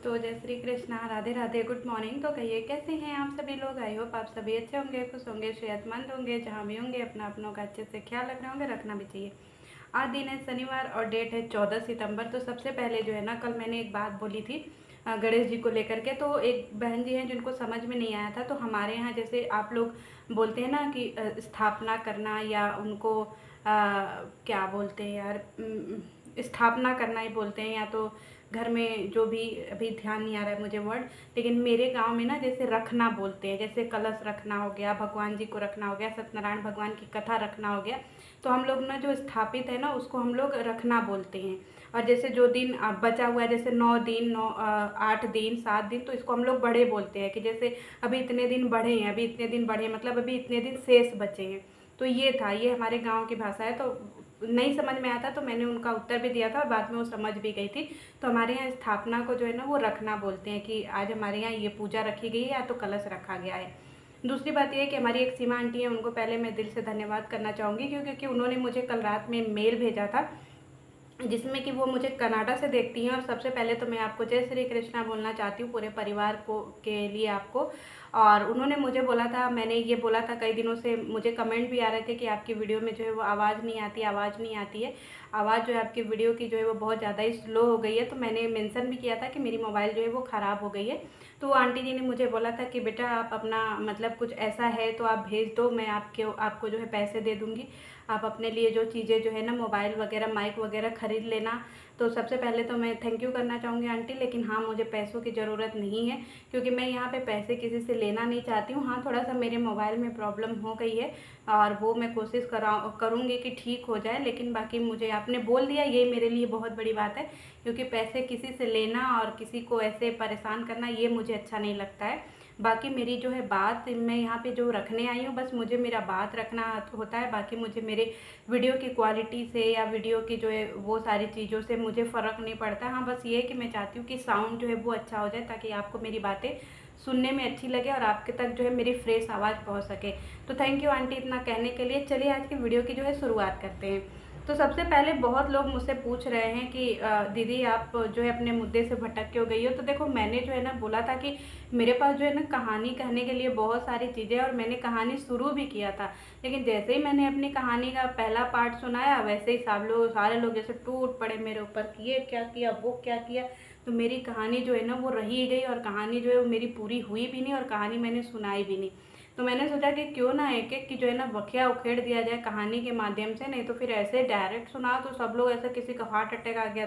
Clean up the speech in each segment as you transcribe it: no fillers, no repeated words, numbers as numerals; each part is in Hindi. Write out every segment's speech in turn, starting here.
दोस्तों, जय श्री कृष्णा, राधे राधे, गुड मॉर्निंग। तो कहिए कैसे हैं आप सभी लोग। आई होप आप सभी अच्छे होंगे, खुश होंगे, सेहतमंद होंगे। जहाँ भी होंगे अपना अपनों का अच्छे से ख्याल रख रहे होंगे, रखना भी चाहिए। आज दिन है शनिवार और डेट है 14 सितंबर। तो सबसे पहले जो है ना, कल मैंने एक बात बोली थी गणेश जी को लेकर के। तो एक बहन जी हैं जिनको समझ में नहीं आया था। तो हमारे यहाँ जैसे आप लोग बोलते हैं ना कि स्थापना करना, या उनको क्या बोलते हैं यार, स्थापना करना ही बोलते हैं, या तो घर में जो भी, अभी ध्यान नहीं आ रहा है मुझे वर्ड। लेकिन मेरे गांव में ना जैसे रखना बोलते हैं, जैसे कलश रखना हो गया, भगवान जी को रखना हो गया, सत्यनारायण भगवान की कथा रखना हो गया। तो हम लोग ना जो स्थापित है ना उसको हम लोग रखना बोलते हैं। और जैसे जो दिन बचा हुआ है, जैसे 9 दिन, 8 दिन, 7 दिन, तो इसको हम लोग बढ़े बोलते हैं। कि जैसे अभी इतने दिन बढ़े हैं, अभी इतने दिन बढ़े, मतलब अभी इतने दिन शेष बचे हैं। तो ये था, ये हमारे गांव की भाषा है। तो नहीं समझ में आया था तो मैंने उनका उत्तर भी दिया था, और बाद में वो समझ भी गई थी। तो हमारे यहाँ स्थापना को जो है ना वो रखना बोलते हैं, कि आज हमारे यहाँ ये पूजा रखी गई है या तो कलश रखा गया है। दूसरी बात ये है कि हमारी एक सीमा आंटी है, उनको पहले मैं दिल से धन्यवाद करना चाहूँगी, क्योंकि उन्होंने मुझे कल रात में मेल भेजा था, जिसमें कि वो मुझे कनाडा से देखती हैं। और सबसे पहले तो मैं आपको जय श्री कृष्णा बोलना चाहती हूँ पूरे परिवार को के लिए आपको। और उन्होंने मुझे बोला था, मैंने ये बोला था कई दिनों से, मुझे कमेंट भी आ रहे थे कि आपकी वीडियो में जो है वो आवाज़ नहीं आती, आवाज़ नहीं आती है। आवाज़ जो है आपकी वीडियो की जो है वो बहुत ज़्यादा ही स्लो हो गई है। तो मैंने मेंशन भी किया था कि मेरी मोबाइल जो है वो ख़राब हो गई है। तो वो आंटी जी ने मुझे बोला था कि बेटा आप अपना मतलब कुछ ऐसा है तो आप भेज दो, मैं आपको जो है पैसे दे दूँगी। आप अपने लिए जो चीज़ें जो है ना, मोबाइल वगैरह, माइक वगैरह ख़रीद लेना। तो सबसे पहले तो मैं थैंक यू करना चाहूँगी आंटी। लेकिन हाँ, मुझे पैसों की ज़रूरत नहीं है, क्योंकि मैं यहाँ पे पैसे किसी से लेना नहीं चाहती हूँ। हाँ, थोड़ा सा मेरे मोबाइल में प्रॉब्लम हो गई है, और वो मैं कोशिश करूँगी कि ठीक हो जाए। लेकिन बाकी मुझे आपने बोल दिया, ये मेरे लिए बहुत बड़ी बात है। क्योंकि पैसे किसी से लेना और किसी को ऐसे परेशान करना, ये मुझे अच्छा नहीं लगता है। बाकी मेरी जो है बात, मैं यहाँ पे जो रखने आई हूँ, बस मुझे मेरा बात रखना होता है। बाकी मुझे मेरे वीडियो की क्वालिटी से या वीडियो की जो है वो सारी चीज़ों से मुझे फ़र्क नहीं पड़ता। हाँ, बस ये है कि मैं चाहती हूँ कि साउंड जो है वो अच्छा हो जाए, ताकि आपको मेरी बातें सुनने में अच्छी लगे और आपके तक जो है मेरी फ्रेश आवाज़ पहुँच सके। तो थैंक यू आंटी इतना कहने के लिए। चलिए आज की वीडियो की जो है शुरुआत करते हैं। तो सबसे पहले बहुत लोग मुझसे पूछ रहे हैं कि दीदी आप जो है अपने मुद्दे से भटक क्यों गई हो। तो देखो, मैंने जो है ना बोला था कि मेरे पास जो है ना कहानी कहने के लिए बहुत सारी चीज़ें, और मैंने कहानी शुरू भी किया था। लेकिन जैसे ही मैंने अपनी कहानी का पहला पार्ट सुनाया, वैसे ही सारे लोग जैसे टूट पड़े मेरे ऊपर कि ये क्या किया, वो क्या किया। तो मेरी कहानी जो है ना वो रही गई, और कहानी जो है वो मेरी पूरी हुई भी नहीं, और कहानी मैंने सुनाई भी नहीं। तो मैंने सोचा कि क्यों ना एक एक की जो है ना बखिया उखेड़ दिया जाए कहानी के माध्यम से। नहीं तो फिर ऐसे डायरेक्ट सुना तो सब लोग, ऐसा किसी का हार्ट अटैक आ गया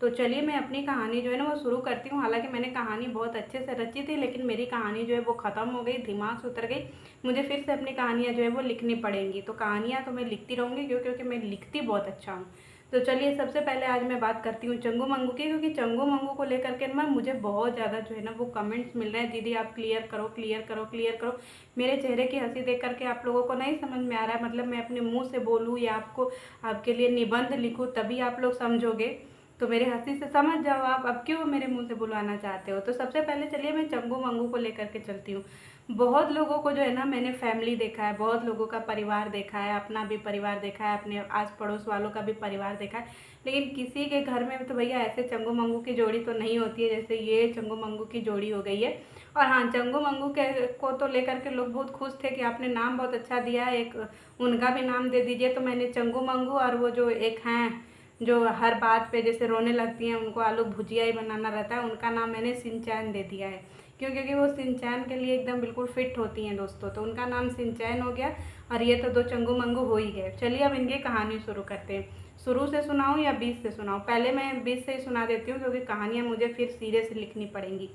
तो चलिए मैं अपनी कहानी जो है ना वो शुरू करती हूँ। हालांकि मैंने कहानी बहुत अच्छे से रची थी, लेकिन मेरी कहानी जो है वो ख़त्म हो गई, दिमाग से उतर गई। मुझे फिर से अपनी कहानियाँ जो है वो लिखनी पड़ेंगी। तो कहानियाँ तो मैं लिखती रहूँगी, क्योंकि मैं लिखती बहुत अच्छा हूँ। तो चलिए सबसे पहले आज मैं बात करती हूँ चंगू मंगू की, क्योंकि चंगू मंगू को लेकर के ना मुझे बहुत ज़्यादा जो है ना वो कमेंट्स मिल रहे हैं, दीदी आप क्लियर करो, क्लियर करो, क्लियर करो। मेरे चेहरे की हंसी देख करके आप लोगों को नहीं समझ में आ रहा है, मतलब मैं अपने मुंह से बोलूँ या आपको आपके लिए निबंध लिखूँ तभी आप लोग समझोगे। तो मेरे हंसी से समझ जाओ आप, अब क्यों मेरे मुंह से बुलवाना चाहते हो। तो सबसे पहले चलिए मैं चंगू मंगू को लेकर के चलती हूँ। बहुत लोगों को जो है ना मैंने फैमिली देखा है, बहुत लोगों का परिवार देखा है, अपना भी परिवार देखा है, अपने आस पड़ोस वालों का भी परिवार देखा है। लेकिन किसी के घर में तो भैया ऐसे चंगू मंगू की जोड़ी तो नहीं होती है जैसे ये चंगू मंगू की जोड़ी हो गई है। और हाँ, चंगू मंगू के को तो लेकर के लोग बहुत खुश थे कि आपने नाम बहुत अच्छा दिया है, एक उनका भी नाम दे दीजिए। तो मैंने चंगू मंगू और वो जो एक हैं जो हर बात पे जैसे रोने लगती हैं, उनको आलू भुजिया ही बनाना रहता है, उनका नाम मैंने सिंचैन दे दिया है। क्यों? क्योंकि वो सिंचैन के लिए एकदम बिल्कुल फिट होती हैं दोस्तों। तो उनका नाम सिंचैन हो गया, और ये तो दो चंगू मंगू हो ही गए। चलिए अब इनकी कहानी शुरू करते हैं। शुरू से सुनाऊँ या बीच से सुनाऊँ? पहले मैं बीच से ही सुना देती हूँ, क्योंकि कहानियाँ मुझे फिर सीधे से लिखनी पड़ेंगी।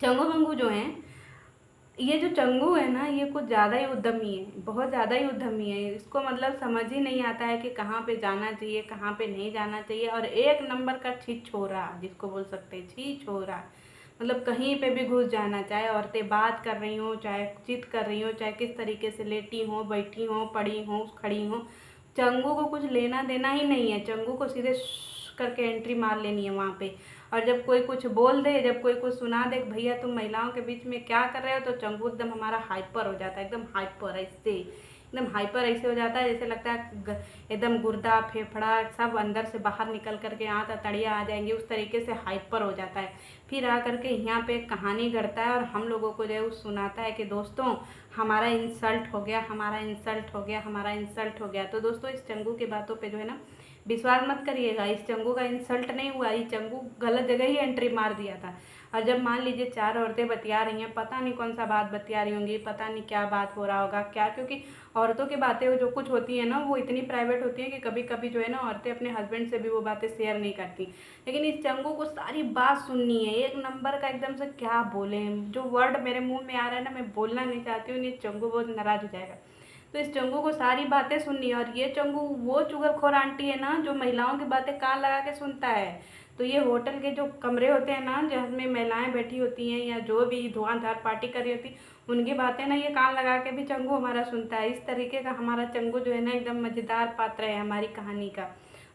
चंगू मंगू जो हैं, ये जो चंगू है ना, ये कुछ ज़्यादा ही उद्यमी है, बहुत ज़्यादा ही उद्यमी है। इसको मतलब समझ ही नहीं आता है कि कहाँ पे जाना चाहिए, कहाँ पे नहीं जाना चाहिए। और एक नंबर का छी छोरा जिसको बोल सकते हैं, छी छोरा। मतलब कहीं पे भी घुस जाना, चाहे औरतें बात कर रही हों, चाहे चित कर रही हों, चाहे किस तरीके से लेटी हों, बैठी हों, पड़ी हों, खड़ी हों, चंगू को कुछ लेना देना ही नहीं है। चंगू को सीधे करके एंट्री मार लेनी है वहाँ पे। और जब कोई कुछ बोल दे, जब कोई कुछ सुना दे भैया तुम महिलाओं के बीच में क्या कर रहे हो, तो चंगू एकदम हमारा हाइपर हो जाता है, एकदम हाइपर है इससे। एकदम हाइपर ऐसे हो जाता है जैसे लगता है एकदम गुर्दा फेफड़ा सब अंदर से बाहर निकल करके यहाँ तड़िया आ जाएंगी, उस तरीके से हाइपर हो जाता है। फिर आ करके यहाँ पे कहानी करता है और हम लोगों को जो है वो सुनाता है कि दोस्तों हमारा इंसल्ट हो गया, हमारा इंसल्ट हो गया, हमारा इंसल्ट हो गया। तो दोस्तों इस चंगू की बातों पे जो है ना विश्वास मत करिएगा, इस चंगू का इंसल्ट नहीं हुआ, ये चंगू गलत जगह ही एंट्री मार दिया था। और जब मान लीजिए 4 औरतें बतिया रही हैं, पता नहीं कौन सा बात बतिया रही होंगी, पता नहीं क्या बात हो रहा होगा क्या, क्योंकि औरतों की बातें जो कुछ होती हैं ना वो इतनी प्राइवेट होती हैं कि कभी कभी जो है ना औरतें अपने हस्बैंड से भी वो बातें शेयर नहीं करती। लेकिन इस चंगू को सारी बात सुननी है, एक नंबर का एकदम से क्या बोले, जो वर्ड मेरे मुंह में आ रहा है ना मैं बोलना नहीं चाहती हूँ, ये चंगू बहुत नाराज हो जाएगा। तो इस चंगू को सारी बातें सुननी है। और ये चंगू वो चुगलखोर आंटी है ना जो महिलाओं की बातें कान लगा के सुनता है। तो ये होटल के जो कमरे होते हैं ना जिसमें महिलाएं बैठी होती हैं या जो भी धुआंधार पार्टी कर रही होती उनकी बातें ना ये कान लगा के भी चंगू हमारा सुनता है। इस तरीके का हमारा चंगू जो है ना एकदम मज़ेदार पात्र है हमारी कहानी का।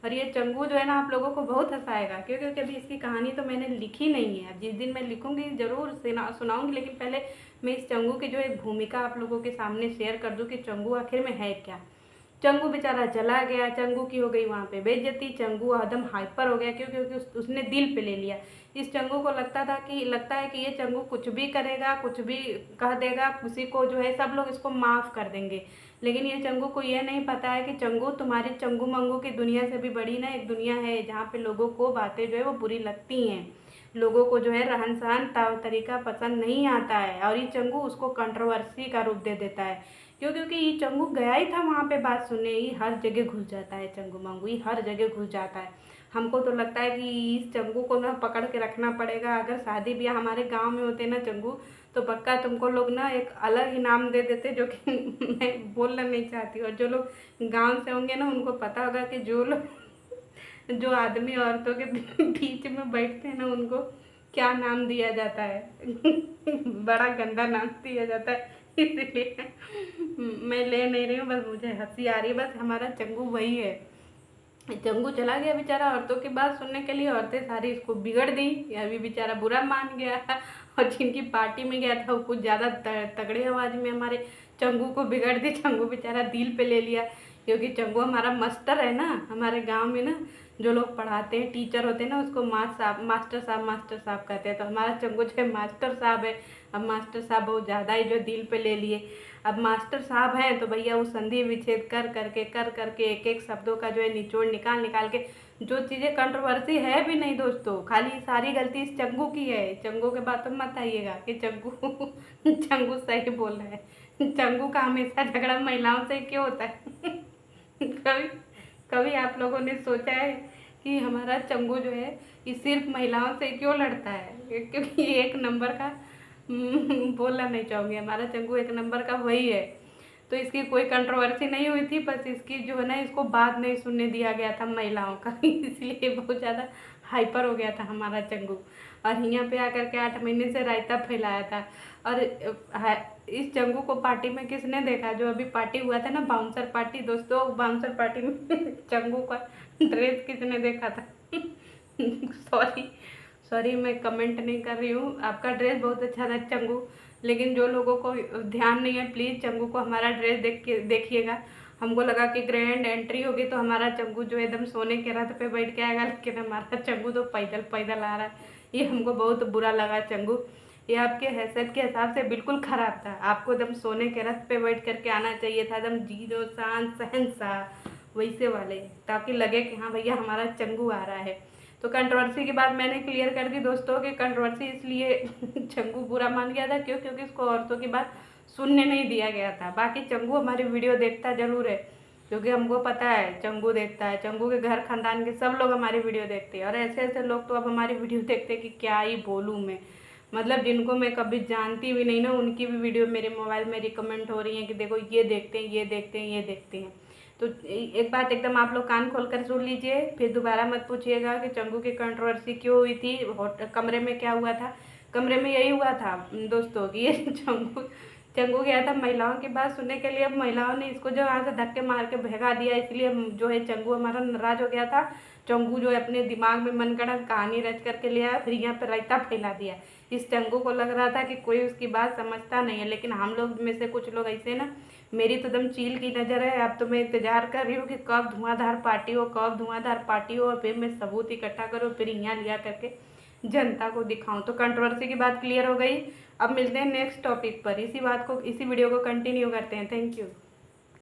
और ये चंगू जो है ना आप लोगों को बहुत हंसाएगा, क्योंकि अभी इसकी कहानी तो मैंने लिखी नहीं है। अब जिस दिन मैं लिखूंगी ज़रूर सुनाऊंगी, लेकिन पहले मैं इस चंगू की जो एक भूमिका आप लोगों के सामने शेयर कर दूं कि चंगू आखिर में है क्या। चंगू बेचारा चला गया, चंगू की हो गई वहाँ पे बेइज्जती, चंगू एकदम हाइपर हो गया क्योंकि उसने दिल पे ले लिया। इस चंगू को लगता है कि ये चंगू कुछ भी करेगा, कुछ भी कह देगा, किसी को जो है सब लोग इसको माफ़ कर देंगे। लेकिन ये चंगू को ये नहीं पता है कि चंगू तुम्हारी चंगू मंगू की दुनिया से भी बड़ी ना एक दुनिया है जहाँ पे लोगों को बातें जो है वो बुरी लगती हैं, लोगों को जो है रहन सहन तरीका पसंद नहीं आता है। और ये चंगू उसको कंट्रोवर्सी का रूप दे देता है। क्योंकि ये चंगू गया ही था वहाँ पे बात सुनने, ये हर जगह घुस जाता है, चंगू मंगू ये हर जगह घुस जाता है। हमको तो लगता है कि इस चंगू को ना पकड़ के रखना पड़ेगा। अगर शादी ब्याह हमारे गांव में होते ना चंगू, तो पक्का तुमको लोग ना एक अलग इनाम दे देते, जो कि मैं बोलना नहीं चाहती। और जो लोग गांव से होंगे ना उनको पता होगा कि जो आदमी औरतों के बीच में बैठते हैं ना उनको क्या नाम दिया जाता है बड़ा गंदा नाम दिया जाता है। इसलिए मैं ले नहीं रही हूँ, बस मुझे हंसी आ रही है। बस हमारा चंगू वही है। चंगू चला गया बेचारा औरतों की बात सुनने के लिए, औरतें सारी इसको बिगड़ दी, अभी बेचारा बुरा मान गया। और जिनकी पार्टी में गया था वो कुछ ज़्यादा तगड़े आवाज़ में हमारे चंगू को बिगड़ दी। चंगू बेचारा दिल पे ले लिया, क्योंकि चंगू हमारा मास्टर है ना, हमारे गांव में ना जो लोग पढ़ाते हैं टीचर होते हैं ना उसको मास्टर साहब कहते हैं। तो हमारा चंगू जो है मास्टर साहब है। अब मास्टर साहब बहुत ज़्यादा ही जो दिल पे ले लिए। अब मास्टर साहब हैं तो भैया वो संधि विच्छेद कर करके एक एक शब्दों का जो है निचोड़ निकाल के, जो चीज़ें कंट्रोवर्सी है भी नहीं दोस्तों, खाली सारी गलती इस चंगू की है। चंगू के बात मत आइएगा कि चंगू चंगू सही बोल रहा है। चंगू का हमेशा झगड़ा महिलाओं से क्यों होता है कभी कभी आप लोगों ने सोचा है कि हमारा चंगू जो है ये सिर्फ महिलाओं से क्यों लड़ता है? क्योंकि ये एक नंबर का बोलना नहीं चाहूँगी, हमारा चंगू एक नंबर का वही है। तो इसकी कोई कंट्रोवर्सी नहीं हुई थी, बस इसकी जो है ना इसको बात नहीं सुनने दिया गया था महिलाओं का इसलिए बहुत ज़्यादा हाइपर हो गया था हमारा चंगू। और यहाँ पे आकर के 8 महीने से रायता फैलाया था। और इस चंगू को पार्टी में किसने देखा? जो अभी पार्टी हुआ था ना बाउंसर पार्टी, दोस्तों बाउंसर पार्टी में चंगू का ड्रेस किसने देखा था सॉरी मैं कमेंट नहीं कर रही हूँ, आपका ड्रेस बहुत अच्छा था चंगू, लेकिन जो लोगों को ध्यान नहीं है प्लीज़ चंगू को हमारा ड्रेस देखिएगा। हमको लगा कि ग्रैंड एंट्री होगी तो हमारा चंगू जो एकदम सोने के रथ पे बैठ के आएगा, लेकिन हमारा चंगू तो पैदल पैदल आ रहा है। ये हमको बहुत बुरा लगा चंगू, ये आपके हैसियत के हिसाब से बिल्कुल ख़राब था। आपको एकदम सोने के रथ पे बैठ करके आना चाहिए था, एकदम जीरो शान शहंशाह वैसे वाले, ताकि लगे कि हाँ भैया हमारा चंगू आ रहा है। तो कंट्रोवर्सी की बात मैंने क्लियर कर दी दोस्तों कि कंट्रोवर्सी इसलिए चंगू बुरा मान गया था क्योंकि उसको औरतों की बात सुनने नहीं दिया गया था। बाकी चंगू हमारी वीडियो देखता ज़रूर है, क्योंकि हमको पता है चंगू देखता है, चंगू के घर खानदान के सब लोग हमारी वीडियो देखते हैं। और ऐसे ऐसे लोग तो अब हमारी वीडियो देखते हैं कि क्या ही बोलूँ मैं, मतलब जिनको मैं कभी जानती भी नहीं ना उनकी भी वीडियो मेरे मोबाइल में रिकमेंड हो रही है कि देखो ये देखते हैं ये देखते हैं ये देखते हैं। तो एक बात एकदम आप लोग कान खोल कर सुन लीजिए, फिर दोबारा मत पूछिएगा कि चंगू की कंट्रोवर्सी क्यों हुई थी, कमरे में क्या हुआ था। कमरे में यही हुआ था दोस्तों कि ये चंगू गया था महिलाओं की बात सुनने के लिए। अब महिलाओं ने इसको जो वहाँ से धक्के मार के भगा दिया, इसलिए जो है चंगू हमारा नाराज हो गया था। चंगू जो है अपने दिमाग में मनगढ़ंत कहानी रच करके ले आया, फिर यहाँ पर रायता फैला दिया। इस चंगू को लग रहा था कि कोई उसकी बात समझता नहीं है, लेकिन हम लोग में से कुछ लोग ऐसे ना, मेरी तो एकदम चील की नज़र है। अब तो मैं इंतज़ार कर रही हूँ कि कब धुआंधार पार्टी हो, कब धुआंधार पार्टी हो, और फिर मैं सबूत इकट्ठा करूँ, फिर यहाँ लिया करके जनता को दिखाऊं। तो कंट्रोवर्सी की बात क्लियर हो गई। अब मिलते हैं नेक्स्ट टॉपिक पर, इसी वीडियो को कंटिन्यू करते हैं। Thank you.